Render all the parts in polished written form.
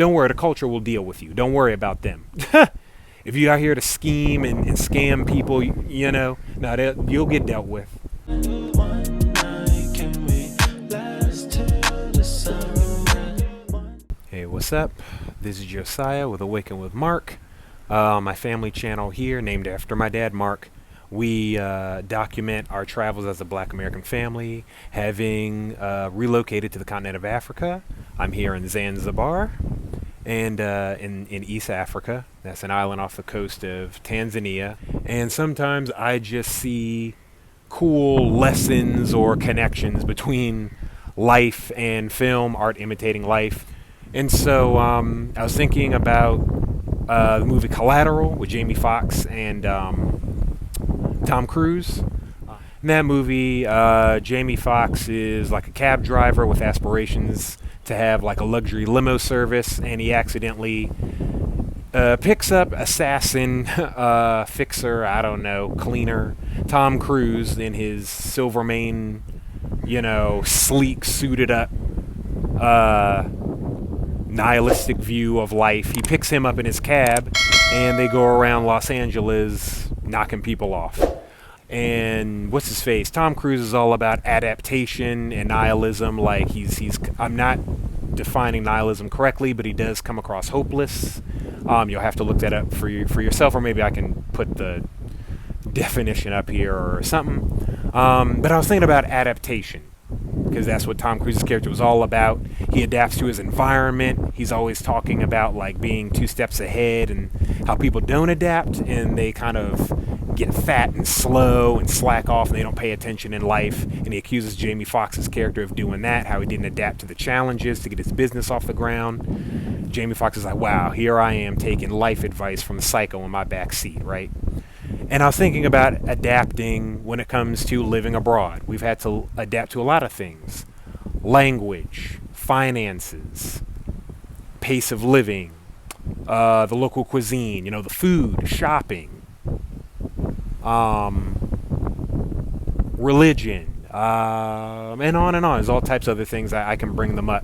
don't worry, the culture will deal with you. Don't worry about them. If you're out here to scheme and scam people, you'll get dealt with. Hey, what's up? This is Josiah with Awakenwithmark. My family channel here, named after my dad, Mark. We document our travels as a Black American family, having relocated to the continent of Africa. I'm here in Zanzibar, and in East Africa. That's an island off the coast of Tanzania. And sometimes I just see cool lessons or connections between life and film, art imitating life. And so I was thinking about the movie Collateral with Jamie Foxx and Tom Cruise. In that movie, Jamie Foxx is like a cab driver with aspirations to have like a luxury limo service, and he accidentally picks up assassin, fixer, I don't know, cleaner, Tom Cruise in his silver mane, sleek, suited up, nihilistic view of life. He picks him up in his cab, and they go around Los Angeles knocking people off. And what's his face? Tom Cruise is all about adaptation and nihilism. Like I'm not defining nihilism correctly, but he does come across hopeless. You'll have to look that up for yourself, or maybe I can put the definition up here or something. But I was thinking about adaptation, because that's what Tom Cruise's character was all about. He adapts to his environment. He's always talking about like being 2 steps ahead, and how people don't adapt, and they kind of get fat and slow and slack off, and they don't pay attention in life. And he accuses Jamie Foxx's character of doing that, how he didn't adapt to the challenges to get his business off the ground. Jamie Foxx is like, wow, here I am taking life advice from the psycho in my back seat, right? And I was thinking about adapting when it comes to living abroad. We've had to adapt to a lot of things. Language, finances, pace of living, the local cuisine, the food, shopping, religion, and on and on. There's all types of other things. I can bring them up.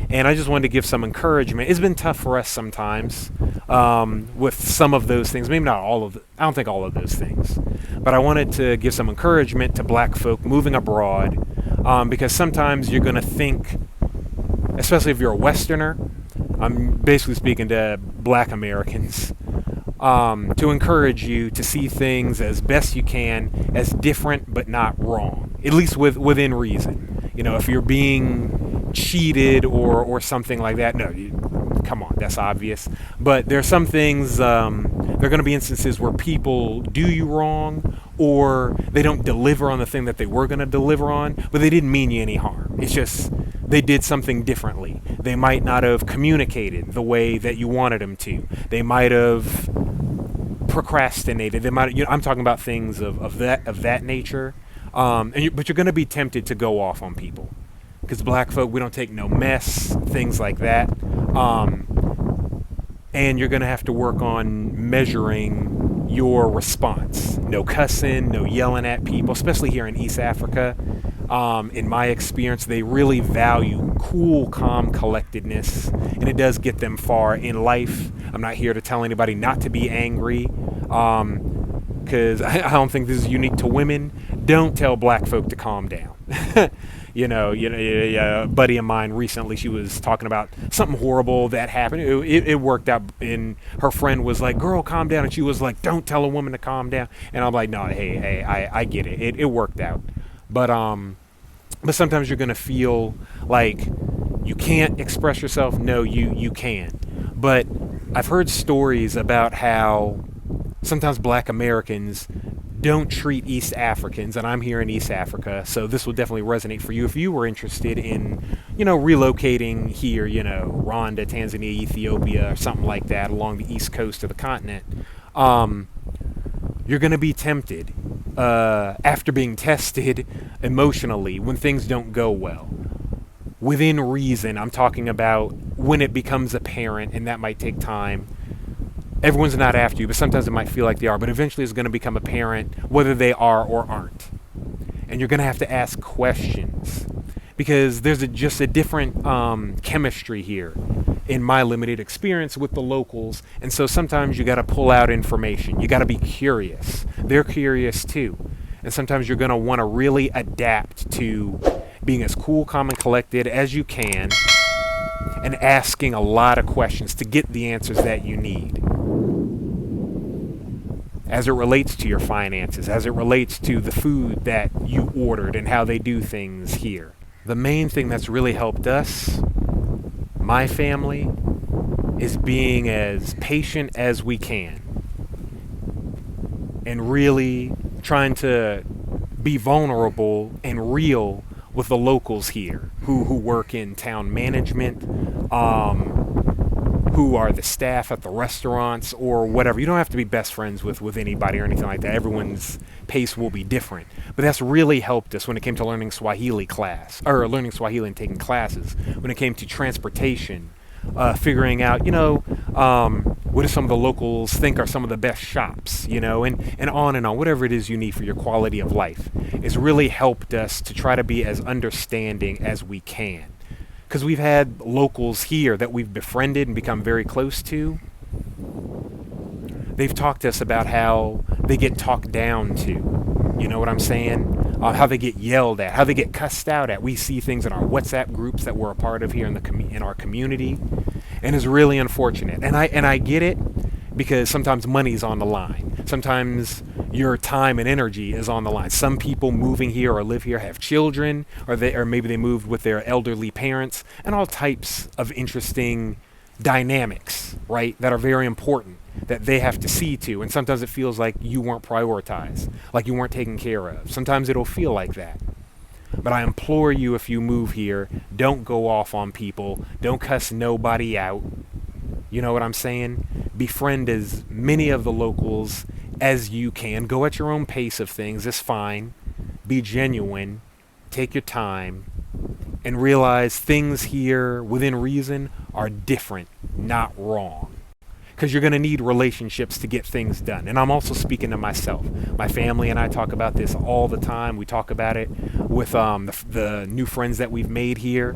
And I just wanted to give some encouragement. It's been tough for us sometimes with some of those things. Maybe not all of I don't think all of those things. But I wanted to give some encouragement to Black folk moving abroad, because sometimes you're going to think, especially if you're a Westerner, I'm basically speaking to Black Americans, to encourage you to see things as best you can, as different but not wrong, at least within reason. If you're being cheated or something like that, no, come on, that's obvious. But there are some things, there are going to be instances where people do you wrong, or they don't deliver on the thing that they were going to deliver on, but they didn't mean you any harm. It's just they did something differently. They might not have communicated the way that you wanted them to. They might have procrastinated. They might. I'm talking about things of that nature. But you're going to be tempted to go off on people, because Black folk, we don't take no mess, things like that. And you're going to have to work on measuring your response. No cussing, no yelling at people, especially here in East Africa. In my experience, they really value cool, calm collectedness, and it does get them far in life. I'm not here to tell anybody not to be angry, because I don't think this is unique to women. Don't tell Black folk to calm down. A buddy of mine recently, she was talking about something horrible that happened. It worked out, and her friend was like, girl, calm down. And she was like, don't tell a woman to calm down. And I'm like, no, hey, I get it. It worked out. But sometimes you're going to feel like you can't express yourself. No, you can. But I've heard stories about how sometimes Black Americans don't treat East Africans, and I'm here in East Africa, so this will definitely resonate for you if you were interested in, relocating here, Rwanda, Tanzania, Ethiopia, or something like that along the east coast of the continent. You're going to be tempted after being tested emotionally when things don't go well. Within reason, I'm talking about when it becomes apparent, and that might take time. Everyone's not after you, but sometimes it might feel like they are, but eventually it's going to become apparent whether they are or aren't. And you're going to have to ask questions, because there's just a different chemistry here. in my limited experience with the locals. And so sometimes you got to pull out information. You got to be curious. They're curious too. And sometimes you're going to want to really adapt to being as cool, calm, and collected as you can, and asking a lot of questions to get the answers that you need. As it relates to your finances, as it relates to the food that you ordered and how they do things here. The main thing that's really helped us, my family, is being as patient as we can and really trying to be vulnerable and real with the locals here who work in town management, who are the staff at the restaurants or whatever. You don't have to be best friends with anybody or anything like that. Everyone's pace will be different. But that's really helped us when it came to learning Swahili and taking classes. When it came to transportation, figuring out, what do some of the locals think are some of the best shops, and on and on, whatever it is you need for your quality of life. It's really helped us to try to be as understanding as we can. Because we've had locals here that we've befriended and become very close to. They've talked to us about how they get talked down to. You know what I'm saying? How they get yelled at, how they get cussed out at. We see things in our WhatsApp groups that we're a part of here in our community, and it's really unfortunate. And I get it, because sometimes money's on the line. Sometimes your time and energy is on the line. Some people moving here or live here have children, or maybe they moved with their elderly parents, and all types of interesting dynamics, right, that are very important that they have to see to. And sometimes it feels like you weren't prioritized, like you weren't taken care of. Sometimes it'll feel like that. But I implore you, if you move here, don't go off on people. Don't cuss nobody out. You know what I'm saying? Befriend as many of the locals as you can. Go at your own pace of things. It's fine. Be genuine. Take your time. And realize things here, within reason, are different, not wrong. Because you're going to need relationships to get things done. And I'm also speaking to myself. My family and I talk about this all the time. We talk about it with the new friends that we've made here.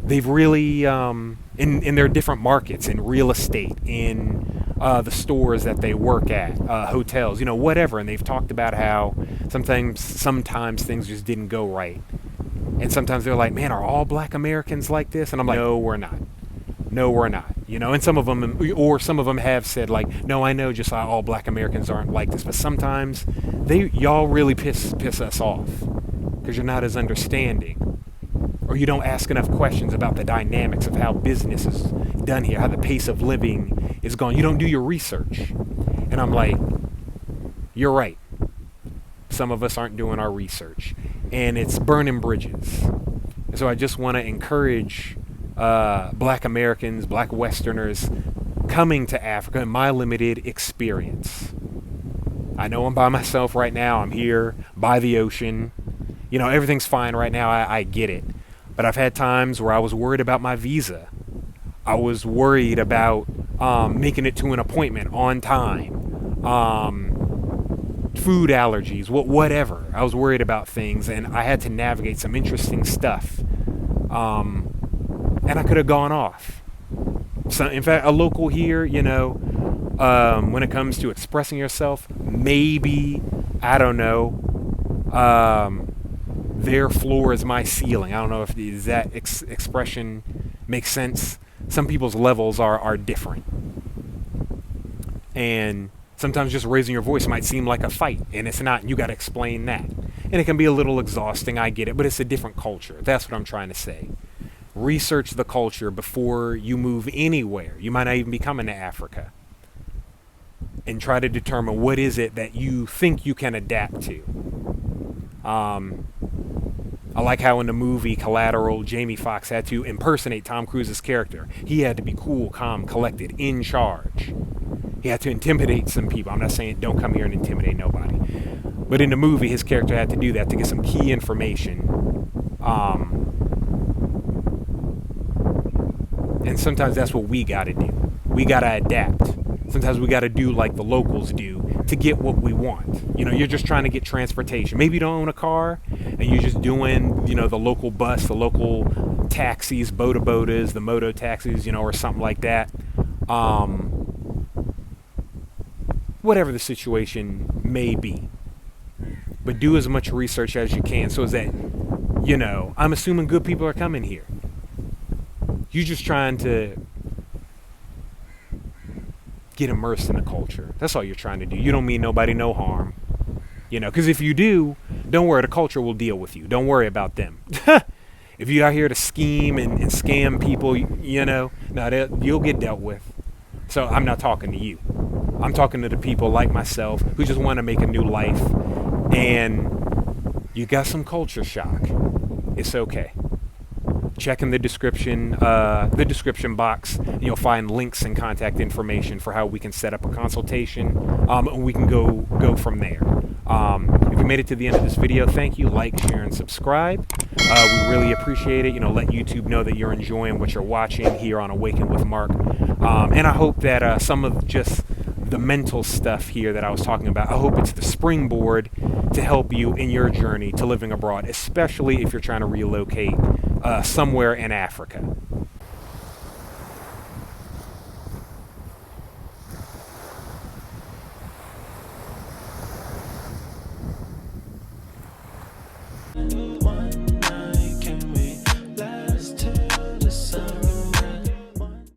They've really, in their different markets, in real estate, in the stores that they work at, hotels, whatever. And they've talked about how sometimes things just didn't go right. And sometimes they're like, man, are all black Americans like this? And I'm like, no, we're not. No, we're not. And some of them have said, like, no, I know just all black Americans aren't like this. But sometimes y'all really piss us off because you're not as understanding. Or you don't ask enough questions about the dynamics of how business is done here, how the pace of living is going. You don't do your research. And I'm like, you're right. Some of us aren't doing our research. And it's burning bridges. And so I just want to encourage black Americans, black Westerners coming to Africa in my limited experience. I know I'm by myself right now. I'm here by the ocean. Everything's fine right now. I get it. But I've had times where I was worried about my visa. I was worried about making it to an appointment on time. Food allergies, whatever. I was worried about things, and I had to navigate some interesting stuff. And I could have gone off. So, in fact, a local here, when it comes to expressing yourself, maybe, I don't know, their floor is my ceiling. I don't know if that expression makes sense. Some people's levels are different. And sometimes just raising your voice might seem like a fight, and it's not. You got to explain that. And it can be a little exhausting, I get it, but it's a different culture. That's what I'm trying to say. Research the culture before you move anywhere. You might not even be coming to Africa. And try to determine what is it that you think you can adapt to. I like how in the movie Collateral, Jamie Foxx had to impersonate Tom Cruise's character. He had to be cool, calm, collected, in charge. He had to intimidate some people. I'm not saying don't come here and intimidate nobody. But in the movie, his character had to do that to get some key information. And sometimes that's what we got to do. We got to adapt. Sometimes we got to do like the locals do to get what we want. You're just trying to get transportation. Maybe you don't own a car and you're just doing, the local bus, the local taxis, bodas, the moto taxis, or something like that. Whatever the situation may be. But do as much research as you can so that, I'm assuming good people are coming here. You're just trying to get immersed in the culture. That's all you're trying to do. You don't mean nobody no harm. Because if you do, don't worry, the culture will deal with you. Don't worry about them. If you are here to scheme and scam people, you'll get dealt with. So I'm not talking to you. I'm talking to the people like myself who just want to make a new life, and you got some culture shock. It's okay. Check in the description box, and you'll find links and contact information for how we can set up a consultation, and we can go from there. If you made it to the end of this video, thank you. Like, share, and subscribe. We really appreciate it. Let YouTube know that you're enjoying what you're watching here on Awaken with Mark. And I hope that some of just the mental stuff here that I was talking about, I hope it's the springboard to help you in your journey to living abroad, especially if you're trying to relocate somewhere in Africa.